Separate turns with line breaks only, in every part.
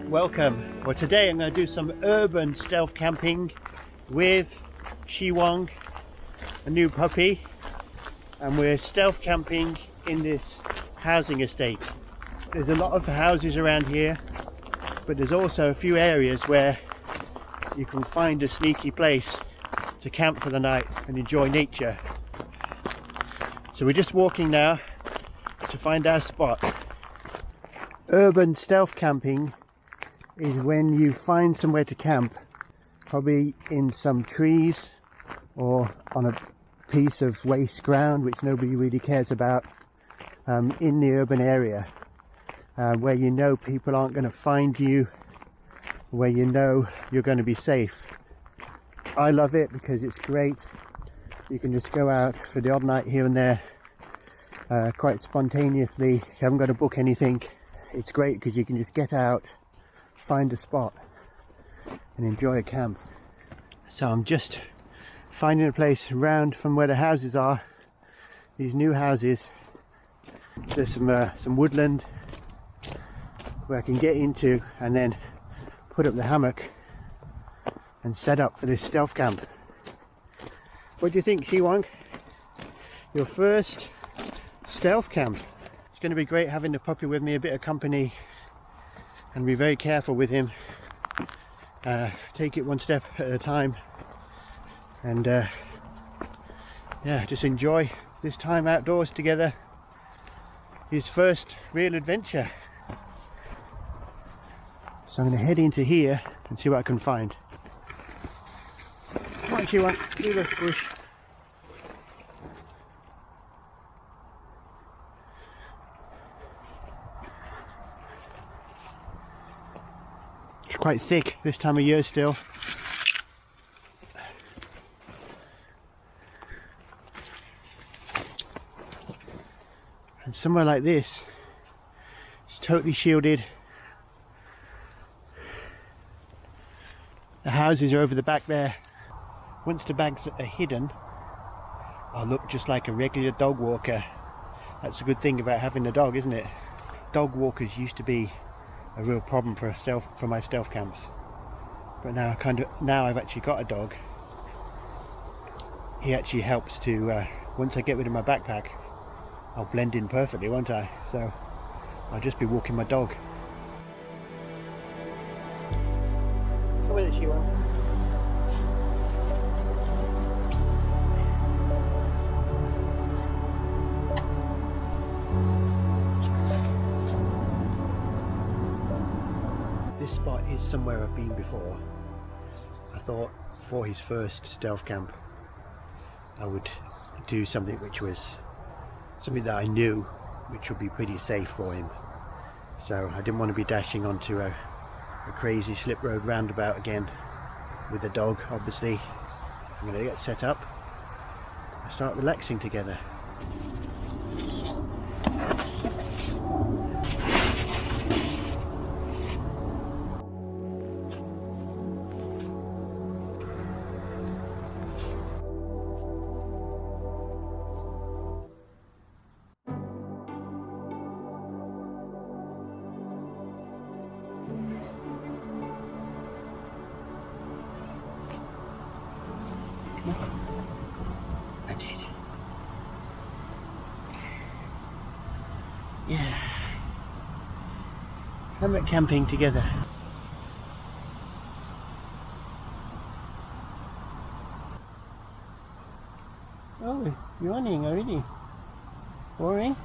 Welcome. Well, today I'm going to do some urban stealth camping with Xiwang, a new puppy, and we're stealth camping in this housing estate. There's a lot of houses around here, but there's also a few areas where you can find a sneaky place to camp for the night and enjoy nature. So we're just walking now to find our spot. Urban stealth camping is when you find somewhere to camp, probably in some trees or on a piece of waste ground which nobody really cares about, in the urban area, where you know people aren't going to find you, where you know you're going to be safe. I love it because it's great. You can just go out for the odd night here and there, quite spontaneously. You haven't got to book anything. It's great because you can just get out, find a spot and enjoy a camp. So I'm just finding a place round from where the houses are, these new houses. There's some woodland where I can get into and then put up the hammock and set up for this stealth camp. What do you think, Xiwang? Your first stealth camp. It's going to be great having the puppy with me, a bit of company, and be very careful with him. Take it one step at a time, and yeah, just enjoy this time outdoors together. His first real adventure. So I'm going to head into here and see what I can find. Come on, Xiwang, through the bush. It's quite thick this time of year still. And somewhere like this, it's totally shielded. The houses are over the back there. Once the bags are hidden, I'll look just like a regular dog walker. That's a good thing about having a dog, isn't it? Dog walkers used to be a real problem for my stealth camps, but now I've actually got a dog. He actually helps to, once I get rid of my backpack, I'll blend in perfectly, won't I? So I'll just be walking my dog. Come with it, Xiwang. This spot is somewhere I've been before. I thought for his first stealth camp I would do something which was something that I knew which would be pretty safe for him. So I didn't want to be dashing onto a crazy slip road roundabout again with a dog, obviously. I'm going to get set up and start relaxing together. I did. Yeah. Hammock camping together. Oh, yawning already. Boring.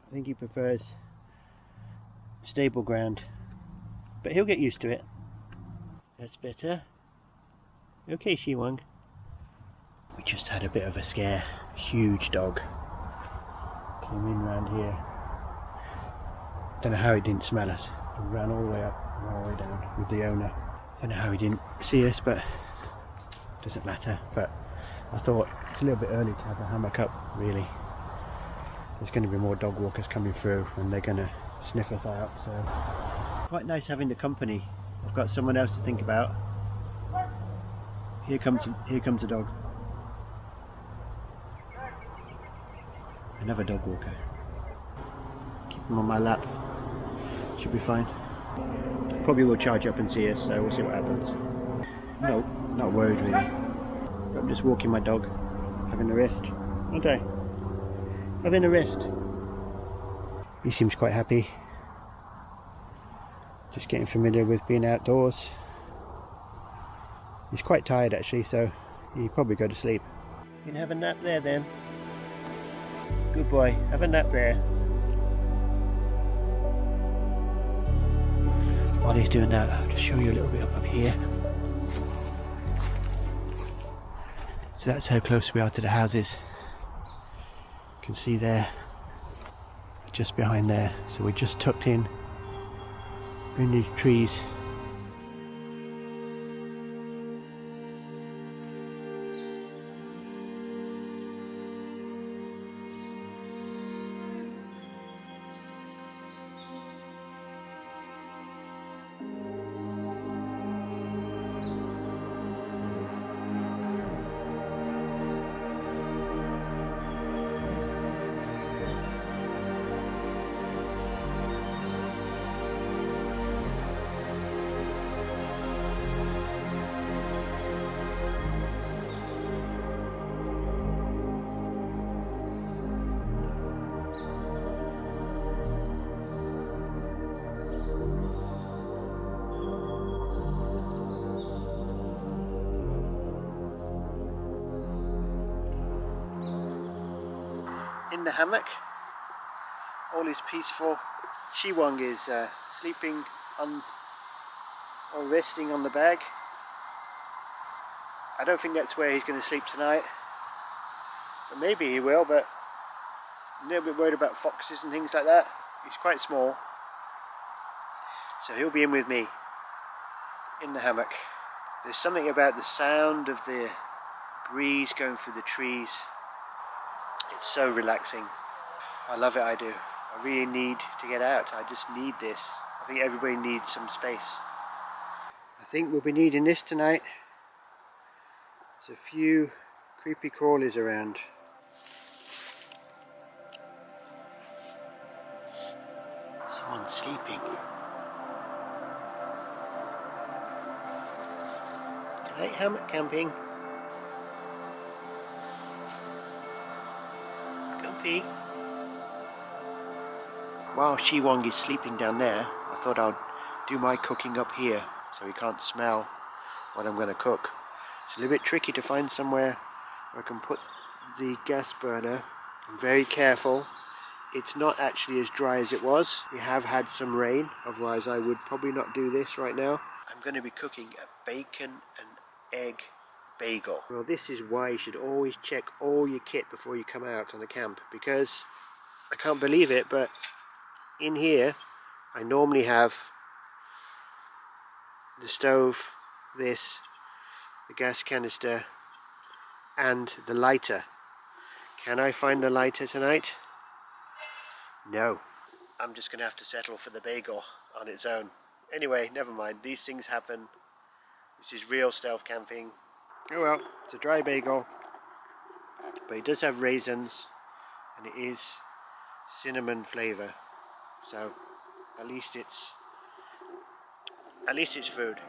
I think he prefers stable ground, but he'll get used to it. That's better. Okay, Xiwang. We just had a bit of a scare. Huge dog came in round here. Don't know how he didn't smell us. He ran all the way up and all the way down with the owner. Don't know how he didn't see us, but doesn't matter. But I thought it's a little bit early to have a hammock up, really. There's going to be more dog walkers coming through and they're going to sniff us out, so quite nice having the company. I've got someone else to think about. Here comes a dog. Another dog walker. Keep him on my lap. Should be fine. Probably will charge up and see us, so we'll see what happens. No, not worried really. I'm just walking my dog, having a rest, aren't I? Having a rest. He seems quite happy. Just getting familiar with being outdoors. He's quite tired actually, so he'll probably go to sleep. You can have a nap there then. Good boy, have a nap there. While he's doing that, I'll just show you a little bit up here. So that's how close we are to the houses. You can see there, just behind there. So we're just tucked in these trees. In the hammock, all is peaceful. Xiwang is sleeping on or resting on the bag. I don't think that's where he's going to sleep tonight, but maybe he will. But I'm a little bit worried about foxes and things like that. He's quite small, so he'll be in with me in the hammock. There's something about the sound of the breeze going through the trees. It's so relaxing. I love it, I do. I really need to get out. I just need this. I think everybody needs some space. I think we'll be needing this tonight. There's a few creepy crawlies around. Someone's sleeping. Do you like hammock camping? Comfy. While Xiwang is sleeping down there, I thought I'd do my cooking up here so he can't smell what I'm going to cook. It's a little bit tricky to find somewhere where I can put the gas burner. I'm very careful. It's not actually as dry as it was. We have had some rain, otherwise I would probably not do this right now. I'm going to be cooking a bacon and egg bagel. Well, this is why you should always check all your kit before you come out on a camp, because I can't believe it, but in here I normally have the stove, the gas canister and the lighter. Can I find the lighter tonight? No. I'm just gonna have to settle for the bagel on its own. Anyway, never mind, these things happen. This is real stealth camping. Oh well, it's a dry bagel, but it does have raisins and it is cinnamon flavour, so at least it's food.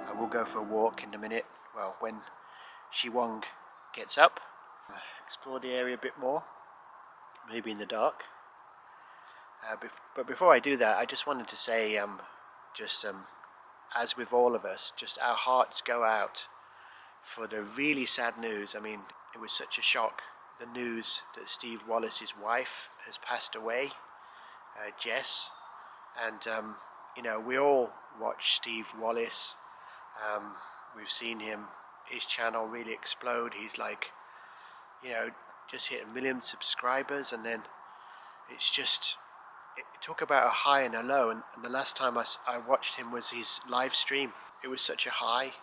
I will go for a walk in a minute, well, when Xiwang gets up. Explore the area a bit more, maybe in the dark. But before I do that, I just wanted to say, as with all of us, just our hearts go out for the really sad news. I mean, it was such a shock, the news that Steve Wallace's wife has passed away, Jess. And, you know, we all watch Steve Wallace. We've seen his channel really explode. He's like, you know, just hit 1 million subscribers, and then it's just, talk about a high and a low. And the last time I watched him was his live stream. It was such a high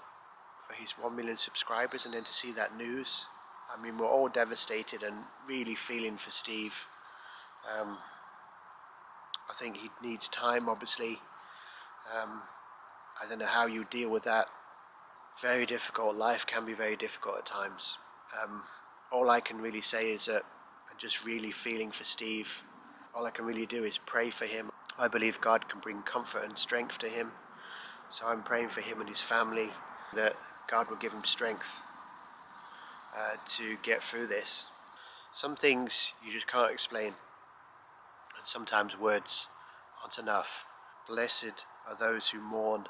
for his 1 million subscribers, and then to see that news, I mean, we're all devastated and really feeling for Steve. I think he needs time, obviously. I don't know how you deal with that. Very difficult. Life can be very difficult at times. All I can really say is that I'm just really feeling for Steve. All I can really do is pray for him. I believe God can bring comfort and strength to him. So I'm praying for him and his family, that God will give him strength to get through this. Some things you just can't explain, and sometimes words aren't enough. Blessed are those who mourn,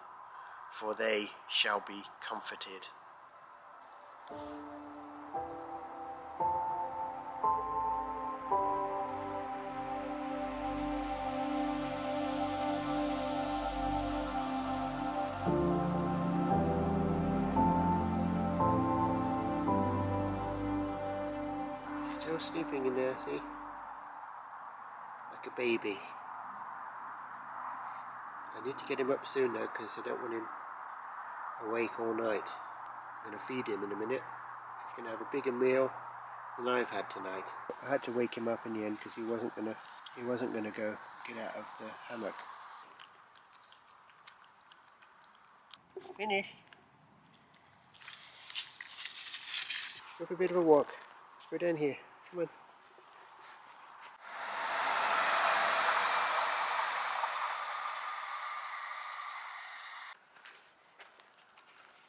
for they shall be comforted. Still sleeping in there, see? Like a baby. I need to get him up soon though, because I don't want him awake all night. I'm going to feed him in a minute. He's going to have a bigger meal than I've had tonight. I had to wake him up in the end because he wasn't going to go get out of the hammock. Finished. Go for a bit of a walk. Let's go down here. Come on.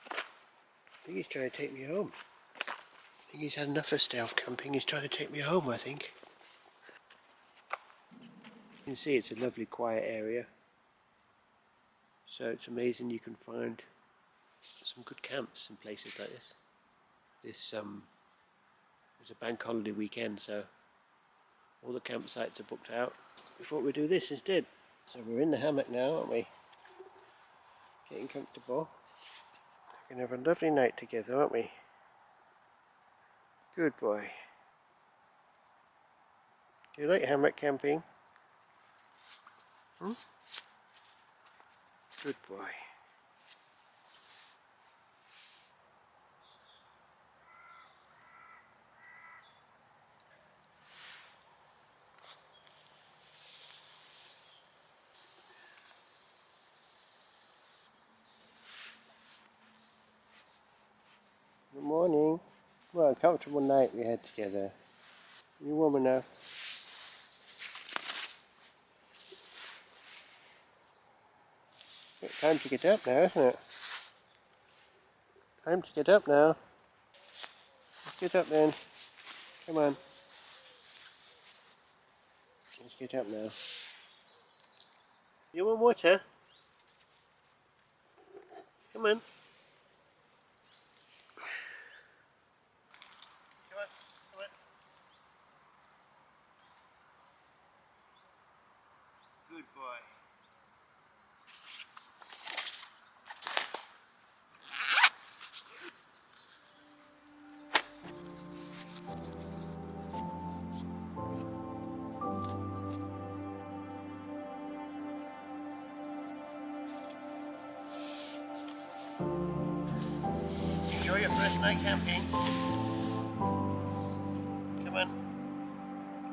I think he's trying to take me home. I think he's had enough of stealth camping. He's trying to take me home, I think. You can see it's a lovely quiet area. So it's amazing you can find some good camps in places like this. This was a bank holiday weekend, so all the campsites are booked out. We thought we'd do this instead. So we're in the hammock now, aren't we? Getting comfortable. We're going to have a lovely night together, aren't we? Good boy. Do you like hammock camping? Hmm? Good boy. Good morning. Well, a comfortable night we had together. You warm enough? It's time to get up now, isn't it? Time to get up now. Let's get up then. Come on. Let's get up now. You want water? Come on. Come on, come on. Good boy. Enjoy your first night camping. Come on.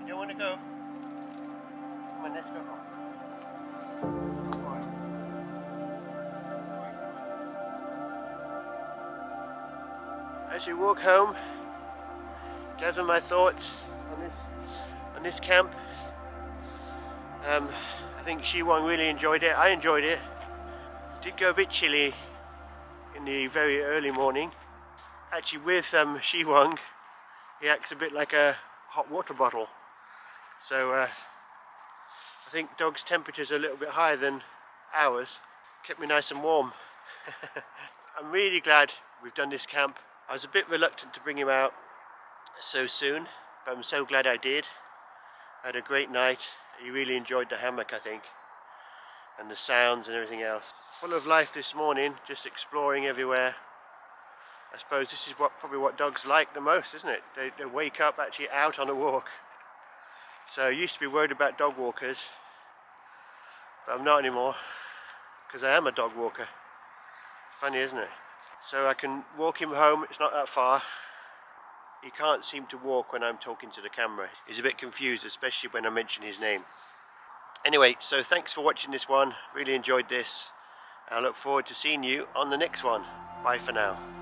You don't want to go? Come on, let's go home. As we walk home, gather my thoughts on this camp. I think Xiwang really enjoyed it. I enjoyed it. It did go a bit chilly in the very early morning. Actually, with Xiwang, he acts a bit like a hot water bottle. So I think dogs' temperatures are a little bit higher than ours. Kept me nice and warm. I'm really glad we've done this camp. I was a bit reluctant to bring him out so soon, but I'm so glad I did. I had a great night. He really enjoyed the hammock, I think, and the sounds and everything else. Full of life this morning, just exploring everywhere. I suppose this is probably what dogs like the most, isn't it? They wake up actually out on a walk. So I used to be worried about dog walkers, but I'm not anymore, because I am a dog walker. Funny, isn't it? So I can walk him home. It's not that far. He can't seem to walk when I'm talking to the camera. He's a bit confused, especially when I mention his name. Anyway, so thanks for watching this one. Really enjoyed this. I look forward to seeing you on the next one. Bye for now.